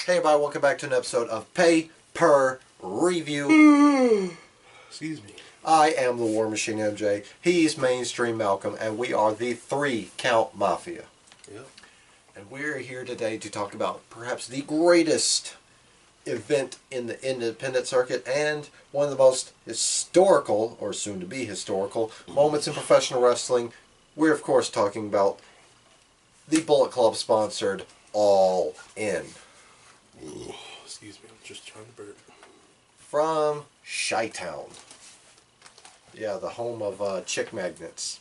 Hey everybody, welcome back to an episode of Pay Per Review. Excuse me. I am the War Machine MJ. He's Mainstream Malcolm, and we are the 3 Count Mafia. Yep. And we're here today to talk about perhaps the greatest event in the independent circuit and one of the most historical, or soon to be historical, moments in professional wrestling. We're of course talking about the Bullet Club sponsored All In. Ooh, excuse me, I'm just trying to burp. From Chi-Town. Yeah, the home of chick magnets.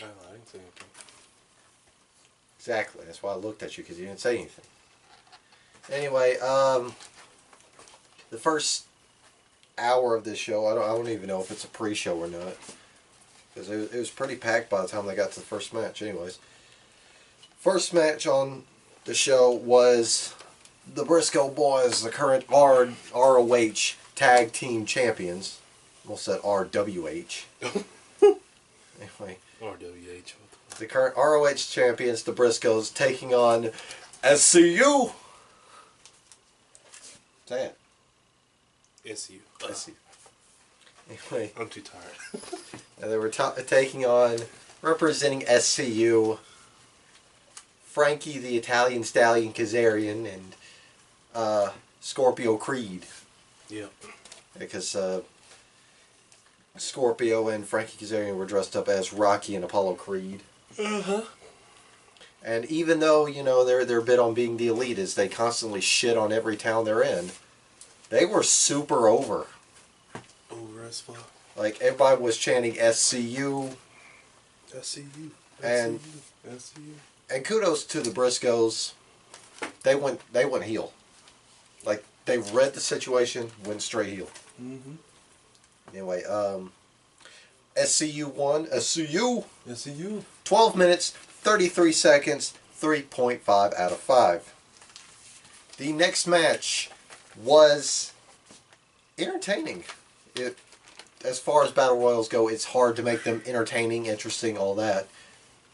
Oh, I didn't say anything. Exactly, that's why I looked at you, because you didn't say anything. Anyway, the first hour of this show, I don't even know if it's a pre-show or not. Because it was pretty packed by the time they got to the first match anyways. First match on the show was the Briscoe Boys, the current ROH Tag Team Champions. Almost said RWH. Anyway. RWH. The current ROH Champions, the Briscoes, taking on SCU. Say it. SU. SCU. Anyway. I'm too tired. And they were taking on, representing SCU, Frankie the Italian Stallion Kazarian and Scorpio Creed. Yep. Because Scorpio and Frankie Kazarian were dressed up as Rocky and Apollo Creed. Uh-huh. And even though, you know, they're bit on being the elite as they constantly shit on every town they're in, they were super over. Over as fuck. Like, everybody was chanting SCU. SCU. And SCU. And kudos to the Briscoes. They went heel. Like, they read the situation, went straight heel. Mm-hmm. Anyway, SCU won. SCU. 12 minutes, 33 seconds, 3.5 out of 5. The next match was entertaining. As far as battle royals go, it's hard to make them entertaining, interesting, all that.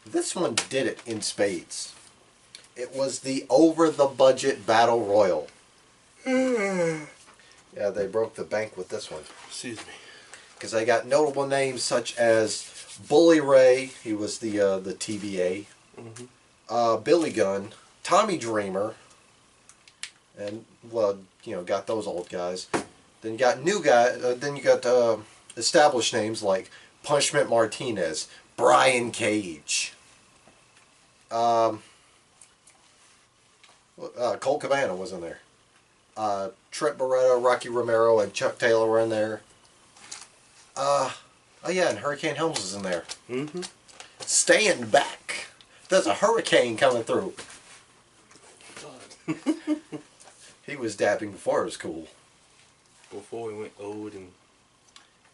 This one did it in spades. It was the over-the-budget battle royal. Yeah, they broke the bank with this one. Excuse me. Because they got notable names such as Bully Ray, he was the TBA, Billy Gunn, Tommy Dreamer, and, well, you know, got those old guys. Then you got new guys, then you got established names like Punishment Martinez, Brian Cage, Colt Cabana was in there. Trent Barretta, Rocky Romero, and Chuck Taylor were in there. Oh yeah, and Hurricane Helms was in there. Mm-hmm. Stand back. There's a hurricane coming through. God. He was dabbing before it was cool. Before we went old and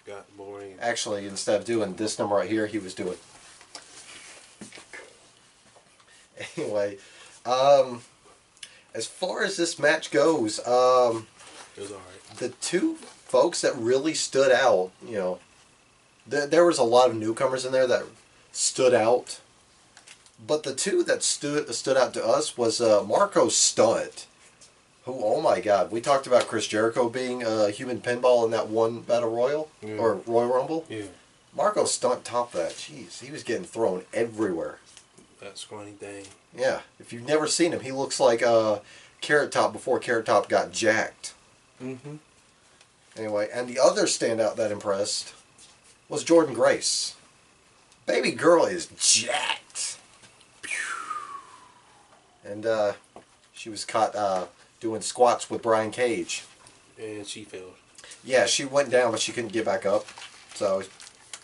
got boring. Actually, instead of doing this number right here, he was doing... Anyway, as far as this match goes, it was alright. the two folks that really stood out, you know, there was a lot of newcomers in there that stood out, but the two that stood out to us was Marco Stunt, who, oh my God, we talked about Chris Jericho being a human pinball in that one Battle Royal, or Royal Rumble. Yeah. Marco Stunt topped that. Jeez, he was getting thrown everywhere. That scrawny thing. Yeah, if you've never seen him, he looks like Carrot Top before Carrot Top got jacked. Mm-hmm. Anyway, and the other standout that impressed was Jordan Grace. Baby girl is jacked. And she was caught doing squats with Brian Cage. And she failed. Yeah, she went down, but she couldn't get back up. So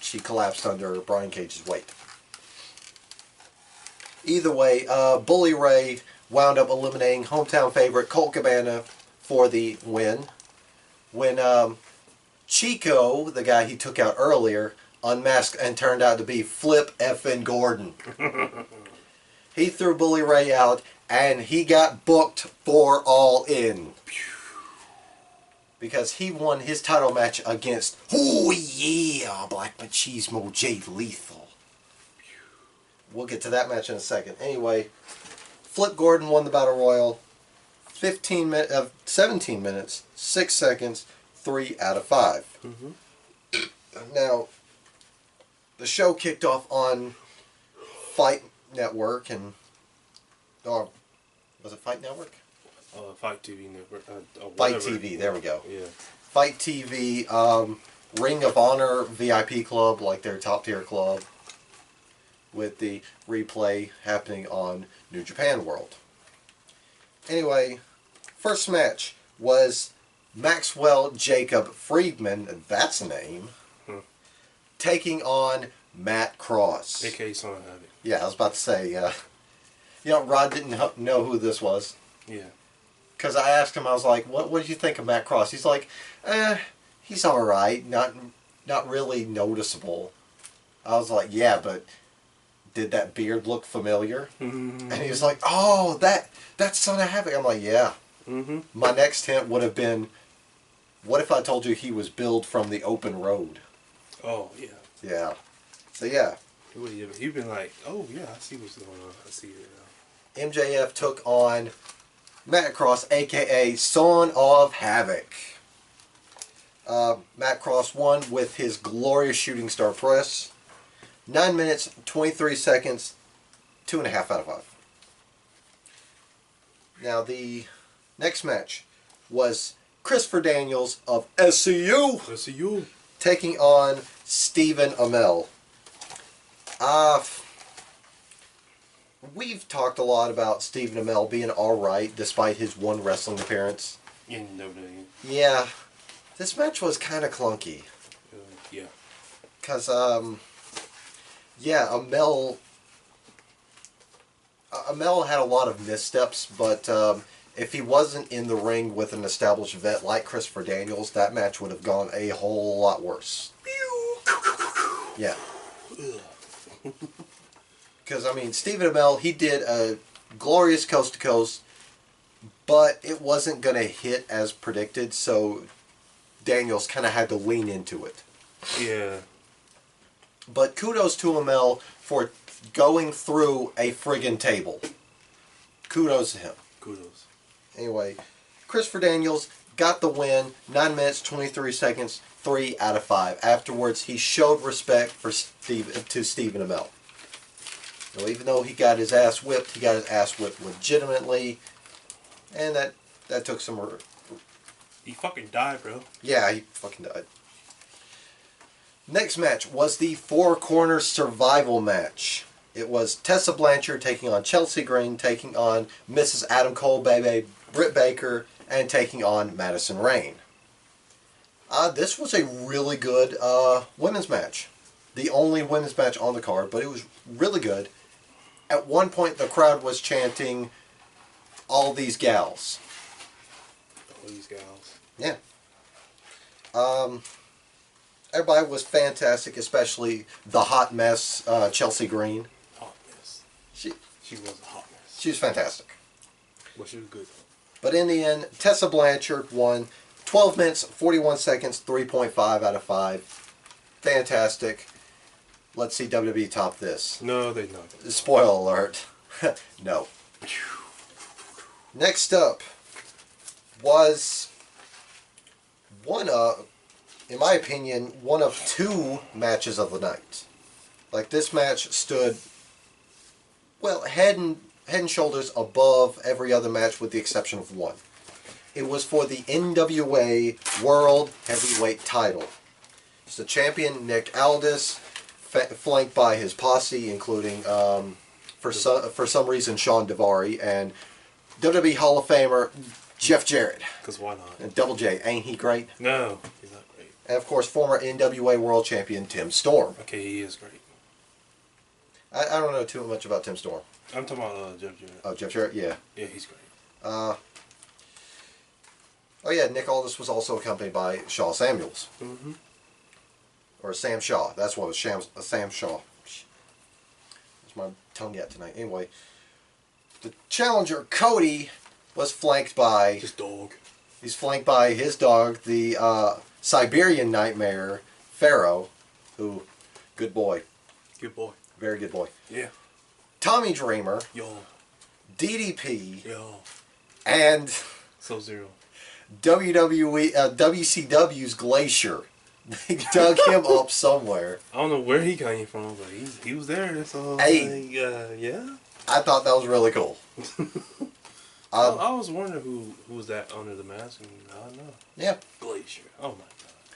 she collapsed under Brian Cage's weight. Either way, Bully Ray wound up eliminating hometown favorite Colt Cabana for the win. When Chico, the guy he took out earlier, unmasked and turned out to be Flip effing Gordon. He threw Bully Ray out, and he got booked for All In. Because he won his title match against, oh yeah, Black Machismo Jay Lethal. we'll get to that match in a second. Anyway, Flip Gordon won the Battle Royal. 17 minutes, 6 seconds, 3 out of 5. Now, the show kicked off on Fight Network and... Or, was it Fight Network? Fight TV Network. Fight TV, there we go. Yeah. Fight TV, Ring of Honor VIP club, like their top tier club, with the replay happening on New Japan World. Anyway, first match was Maxwell Jacob Friedman, that's a name, taking on Matt Cross. A.K.A. Son of Havoc. Yeah, I was about to say, Rod didn't know who this was. Yeah. Because I asked him, I was like, what did you think of Matt Cross? He's like, he's alright, not really noticeable. I was like, yeah, but did that beard look familiar? And he was like, oh, that's Son of Havoc. I'm like, yeah. My next hint would have been, what if I told you he was billed from the Open Road? Oh, yeah. Yeah. So, yeah. He'd been like, oh, yeah, I see what's going on. I see it now. MJF took on Matt Cross, a.k.a. Son of Havoc. Matt Cross won with his glorious shooting star press. 9 minutes, 23 seconds, 2.5 out of 5. Now, the next match was Christopher Daniels of SCU. SCU. Taking on Stephen Amell. We've talked a lot about Stephen Amell being alright despite his one wrestling appearance. In WWE. Yeah. This match was kind of clunky. Yeah. Because, yeah, Amell had a lot of missteps, but if he wasn't in the ring with an established vet like Christopher Daniels, that match would have gone a whole lot worse. Yeah. Because, I mean, Stephen Amell, he did a glorious coast-to-coast, but it wasn't going to hit as predicted, so Daniels kind of had to lean into it. Yeah. But kudos to Amell for going through a friggin' table. Kudos to him. Kudos. Anyway, Christopher Daniels got the win. 9 minutes, 23 seconds, 3 out of 5. Afterwards, he showed respect for Stephen Amell. You know, even though he got his ass whipped, he got his ass whipped legitimately. And that took some... He fucking died, bro. Yeah, he fucking died. Next match was the Four Corner Survival match. It was Tessa Blanchard taking on Chelsea Green, taking on Mrs. Adam Cole, baby, Britt Baker, and taking on Madison Rayne. This was a really good women's match. The only women's match on the card, but it was really good. At one point, the crowd was chanting, "All these gals." All these gals. Yeah. Everybody was fantastic, especially the hot mess, Chelsea Green. Hot mess. She was a hot mess. She was fantastic. Well, she was good. But in the end, Tessa Blanchard won 12 minutes, 41 seconds, 3.5 out of 5. Fantastic. Let's see WWE top this. No, they not. Spoiler alert. No. Next up was one of, in my opinion, one of two matches of the night. Like, this match stood, well, head and shoulders above every other match with the exception of one. It was for the NWA World Heavyweight title. It's the champion, Nick Aldis, flanked by his posse, including, for some reason, Sean Daivari, and WWE Hall of Famer, Jeff Jarrett. Because why not? And Double J, ain't he great? No, he's not great. And, of course, former NWA World Champion, Tim Storm. Okay, he is great. I don't know too much about Tim Storm. I'm talking about Jeff Jarrett. Oh, Jeff Jarrett? Yeah. Yeah, he's great. Oh, yeah, Nick Aldis was also accompanied by Shaw Samuels. Mm-hmm. Or Sam Shaw. That's what it was, Sam Shaw. That's my tongue yet tonight. Anyway, the challenger, Cody, was flanked by... His dog. He's flanked by his dog, the Siberian Nightmare, Pharaoh, who, good boy. Good boy. Very good boy. Yeah. Tommy Dreamer, Yo. DDP, Yo. and Sub-Zero. WCW's Glacier. They dug him up somewhere. I don't know where he came from, but he was there. So Hey. yeah. I thought that was really cool. I was wondering who was that under the mask, and I don't know. Yeah. Glacier. Oh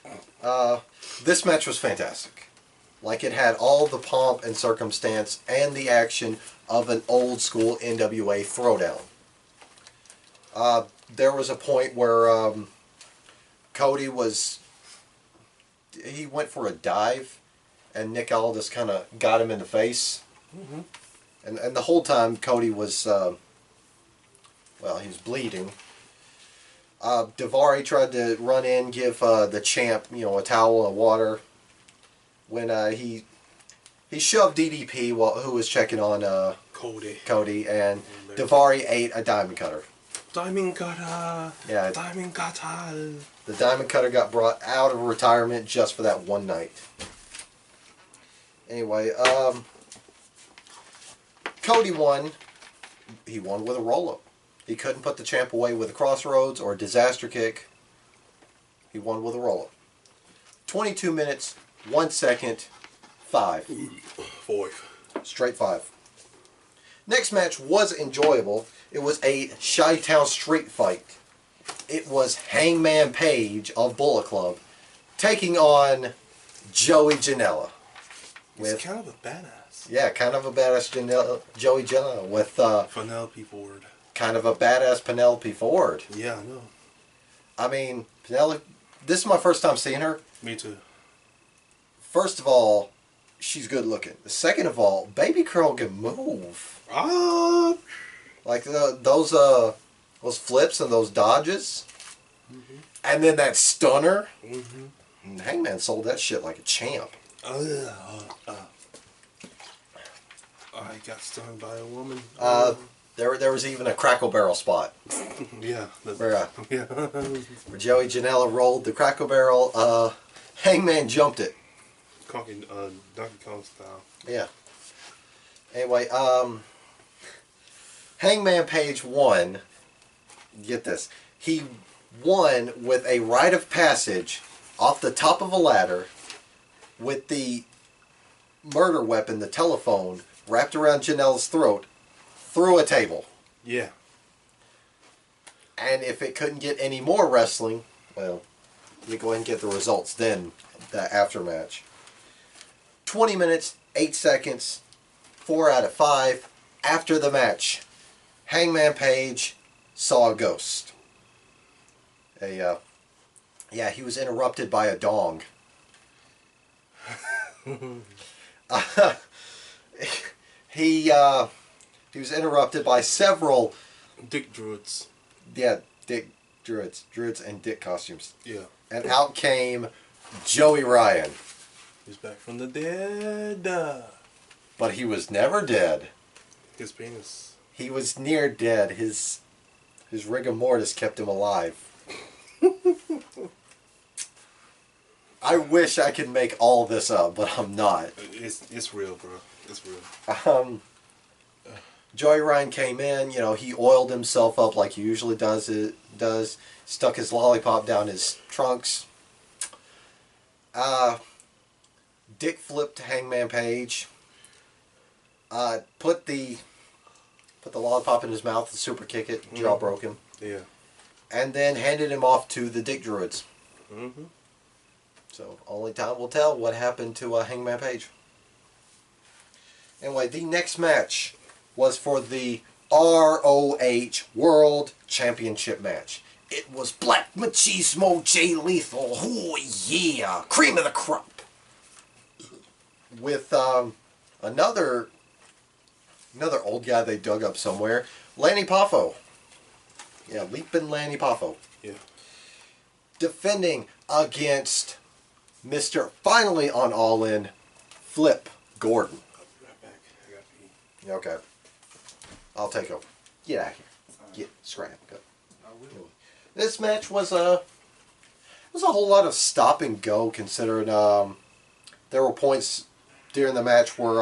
my god. This match was fantastic. Like, it had all the pomp and circumstance and the action of an old school NWA throwdown. There was a point where Cody he went for a dive, and Nick Aldis kind of got him in the face. Mm-hmm. And the whole time Cody was, he was bleeding. Daivari tried to run in, give the champ, a towel and water. When he shoved DDP who was checking on Cody, and Daivari ate a diamond cutter. Diamond cutter. Yeah. Diamond cutter. The diamond cutter got brought out of retirement just for that one night. Anyway, Cody won. He won with a roll-up. He couldn't put the champ away with a crossroads or a disaster kick. He won with a roll-up. 22 minutes, 1 second, 5. 5. Straight 5. Next match was enjoyable. It was a Chi-Town street fight. It was Hangman Page of Bullet Club taking on Joey Janela. He's kind of a badass. Yeah, kind of a badass Joey Janela with Penelope Ford. Kind of a badass Penelope Ford. Yeah, I know. I mean, Penelope, this is my first time seeing her. Me too. First of all, she's good looking. Second of all, baby girl can move. Like those flips and those dodges. Mm-hmm. And then that stunner. Mm-hmm. Hangman sold that shit like a champ. I got stunned by a woman. There was even a Crackle Barrel spot. Yeah. Where Joey Janela rolled the Crackle Barrel. Hangman jumped it. Donkey Kong style. Yeah. Anyway, Hangman Page won. Get this. He won with a rite of passage off the top of a ladder with the murder weapon, the telephone, wrapped around Janela's throat through a table. Yeah. And if it couldn't get any more wrestling, well, let me go ahead and get the results then, the aftermatch. 20 minutes, 8 seconds, 4 out of 5. After the match, Hangman Page saw a ghost. He was interrupted by a dong. He was interrupted by several Dick Druids. Yeah, Dick Druids. Druids and Dick costumes. Yeah. And out came Joey Ryan. He's back from the dead. But he was never dead. His penis. He was near dead. His rigor mortis kept him alive. I wish I could make all this up, but I'm not. It's real, bro. It's real. Joey Ryan came in, he oiled himself up like he usually does, stuck his lollipop down his trunks. Dick flipped Hangman Page. Put the lollipop in his mouth, super kick it, jaw broke him. Yeah. And then handed him off to the Dick Druids. Mm-hmm. So only time will tell what happened to Hangman Page. Anyway, the next match was for the ROH World Championship match. It was Black Machismo Jay Lethal. Oh yeah, cream of the crop. With another old guy they dug up somewhere, Lanny Poffo. Yeah, Leapin' Lanny Poffo. Yeah. Defending against Mr. Finally on All In, Flip Gordon. I'll be right back. I got pee. Okay. I'll take over. Get out of here. Get scrap. Go. I will. This match was a whole lot of stop and go, considering there were points during the match where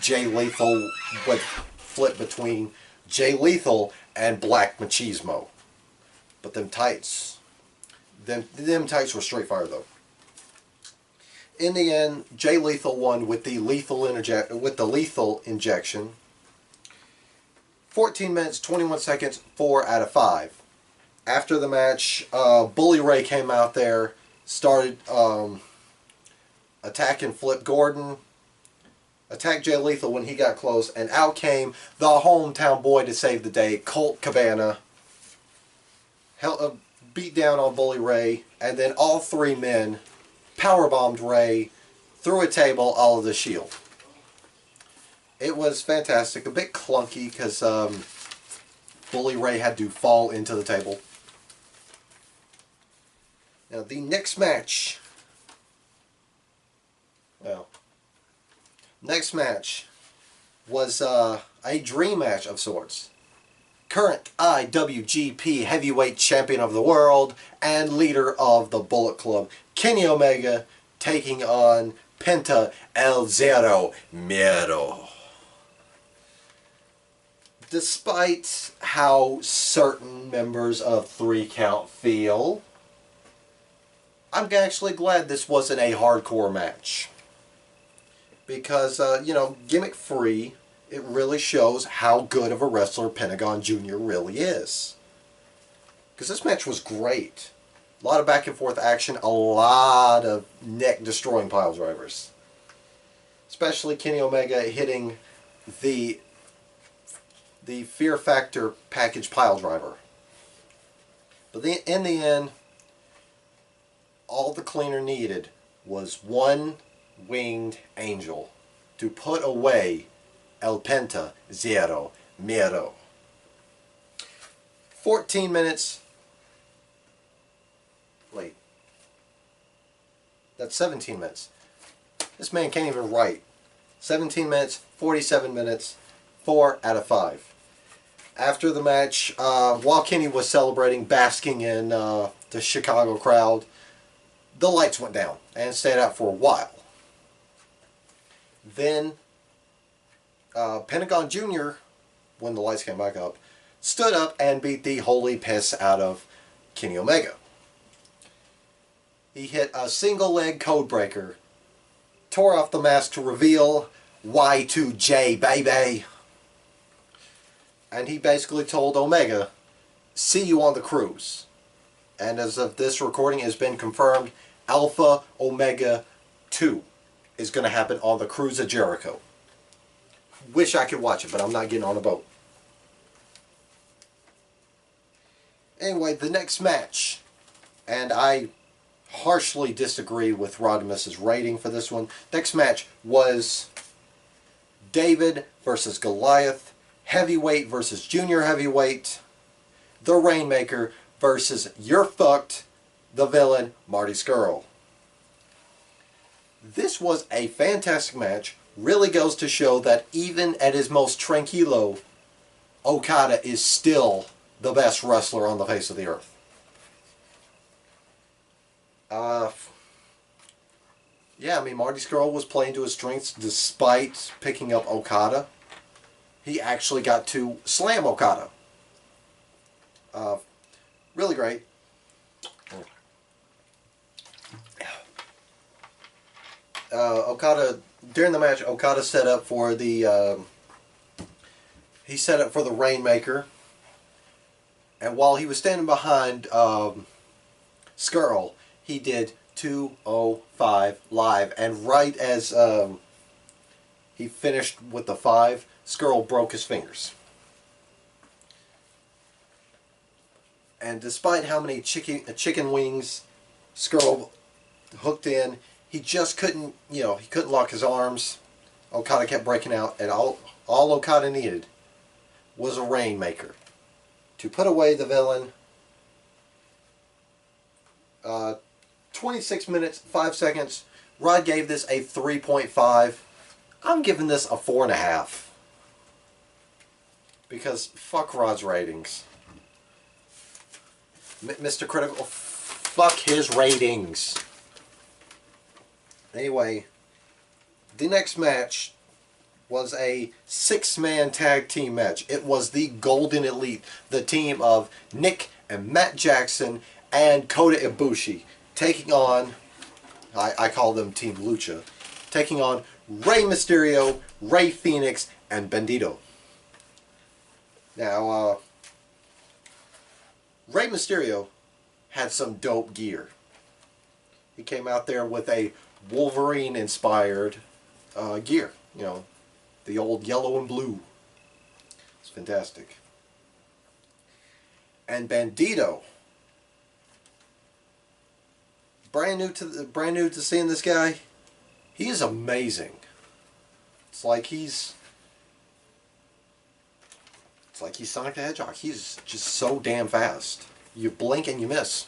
Jay Lethal would flip between Jay Lethal and Black Machismo. But them tights were straight fire though. In the end, Jay Lethal won with the lethal injection. 14 minutes, 21 seconds, 4 out of 5. After the match, Bully Ray came out there, started attacking Flip Gordon, attacked Jay Lethal when he got close, and out came the hometown boy to save the day, Colt Cabana. Beat down on Bully Ray, and then all three men powerbombed Ray through a table, all of the Shield. It was fantastic. A bit clunky because Bully Ray had to fall into the table. Now the next match. Well, next match was a dream match of sorts. Current IWGP Heavyweight Champion of the World and leader of the Bullet Club, Kenny Omega, taking on Penta El Zero Miedo. Despite how certain members of 3 Count feel, I'm actually glad this wasn't a hardcore match. Because, gimmick free, it really shows how good of a wrestler Pentagon Jr. really is. Because this match was great. A lot of back and forth action, a lot of neck destroying pile drivers. Especially Kenny Omega hitting the Fear Factor package pile driver. But in the end, all the cleaner needed was one winged angel to put away El Penta Zero Miedo. 14 minutes. Wait. That's 17 minutes. This man can't even write. 17 minutes, 47 minutes, 4 out of 5. After the match, while Kenny was celebrating, basking in the Chicago crowd, the lights went down and stayed out for a while. Then Pentagon Jr., when the lights came back up, stood up and beat the holy piss out of Kenny Omega. He hit a single leg codebreaker, tore off the mask to reveal Y2J baby, and he basically told Omega, see you on the cruise. And as of this recording, it has been confirmed, Alpha Omega 2 is going to happen on the Cruise of Jericho. Wish I could watch it, but I'm not getting on a boat. Anyway, the next match, and I harshly disagree with Rodimus's rating for this one. Next match was David versus Goliath, heavyweight versus junior heavyweight, the Rainmaker versus You're Fucked, the villain, Marty Scurll. This was a fantastic match. Really goes to show that even at his most tranquilo, Okada is still the best wrestler on the face of the earth. Yeah, I mean, Marty Scurll was playing to his strengths despite picking up Okada. He actually got to slam Okada. Really great. Okada, during the match, Okada set up for the Rainmaker, and while he was standing behind Scurll, he did 205 live, and right as he finished with the 5, Scurll broke his fingers. And despite how many chicken wings Scurll hooked in, he just couldn't, he couldn't lock his arms. Okada kept breaking out, and all Okada needed was a Rainmaker to put away the villain. 26 minutes, 5 seconds. Rod gave this a 3.5. I'm giving this a 4.5. Because fuck Rod's ratings. Mr. Critical, fuck his ratings. Anyway, the next match, was a 6-man tag team match. It was the Golden Elite, the team of Nick and Matt Jackson and Kota Ibushi, taking on, I call them Team Lucha, taking on Rey Mysterio, Rey Fenix, and Bandito. Now, Rey Mysterio had some dope gear. He came out there with a Wolverine-inspired gear, you know, the old yellow and blue. It's fantastic. And Bandito, brand new to seeing this guy. He is amazing. It's like he's Sonic the Hedgehog. He's just so damn fast. You blink and you miss.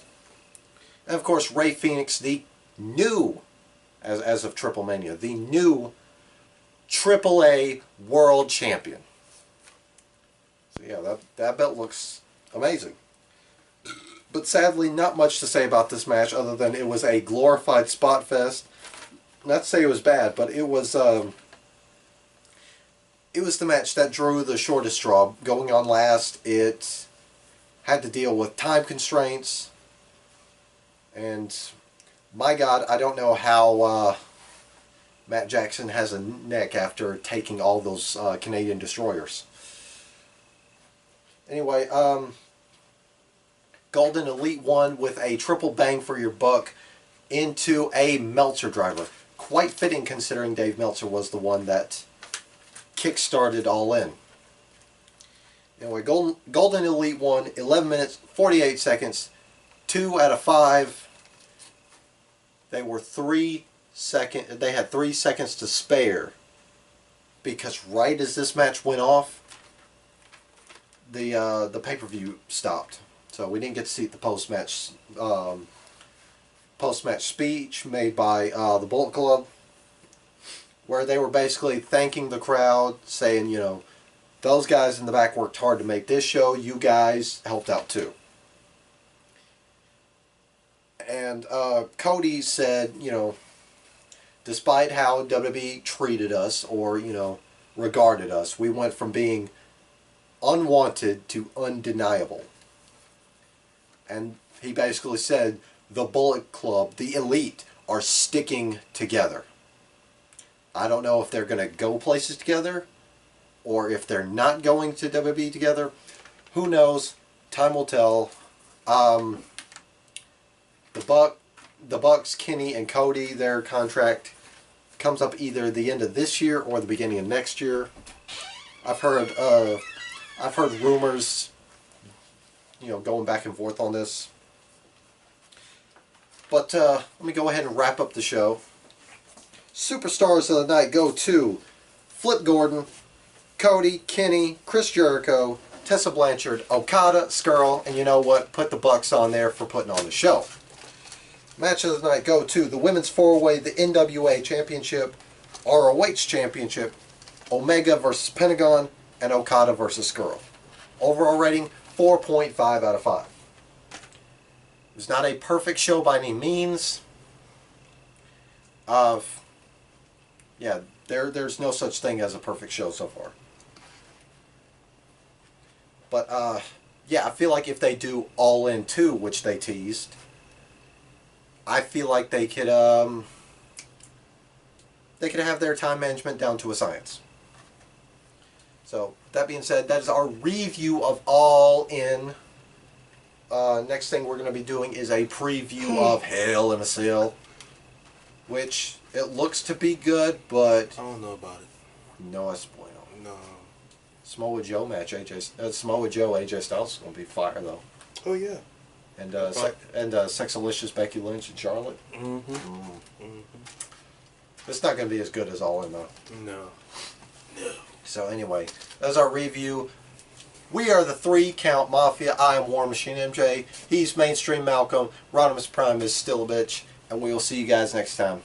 And of course, Rey Fenix, the new, as of Triple Mania, the new AAA World Champion. So yeah, that belt looks amazing. But sadly, not much to say about this match other than it was a glorified spot fest. Not to say it was bad, but it was the match that drew the shortest straw. Going on last, it had to deal with time constraints. And my God, I don't know how Matt Jackson has a neck after taking all those Canadian destroyers. Anyway, Golden Elite won with a triple bang for your buck into a Meltzer driver. Quite fitting considering Dave Meltzer was the one that kick-started All In. Anyway, Golden Elite won 11 minutes, 48 seconds, 2 out of 5. They had 3 seconds to spare because right as this match went off, the pay-per-view stopped. So we didn't get to see the post-match speech made by the Bullet Club, where they were basically thanking the crowd, saying, you know, those guys in the back worked hard to make this show. You guys helped out too. And Cody said, you know, despite how WWE treated us or, you know, regarded us, we went from being unwanted to undeniable. And he basically said the Bullet Club, the Elite, are sticking together. I don't know if they're going to go places together or if they're not going to WWE together. Who knows? Time will tell. The Bucks, Kenny, and Cody, their contract comes up either the end of this year or the beginning of next year. I've heard rumors, you know, going back and forth on this. But let me go ahead and wrap up the show. Superstars of the night go to Flip Gordon, Cody, Kenny, Chris Jericho, Tessa Blanchard, Okada, Skrull, and you know what? Put the Bucks on there for putting on the show. Match of the night go to the Women's 4-Way, the NWA Championship, ROH Championship, Omega versus Pentagon, and Okada versus Skrull. Overall rating, 4.5 out of 5. It was not a perfect show by any means. Yeah, there's no such thing as a perfect show so far. But, yeah, I feel like if they do All In 2, which they teased, I feel like they could have their time management down to a science. So, that being said, that is our review of All In. Next thing we're going to be doing is a preview of Hell in a Cell, which it looks to be good, but I don't know about it. No spoil. No. Samoa Joe match, Samoa Joe, AJ Styles is going to be fire though. Oh yeah. And Sexalicious Becky Lynch and Charlotte. Mm-hmm. It's not going to be as good as All In though. No. So anyway, that's our review. We are the 3 Count Mafia. I am War Machine MJ. He's Mainstream Malcolm. Rodimus Prime is still a bitch. And we will see you guys next time.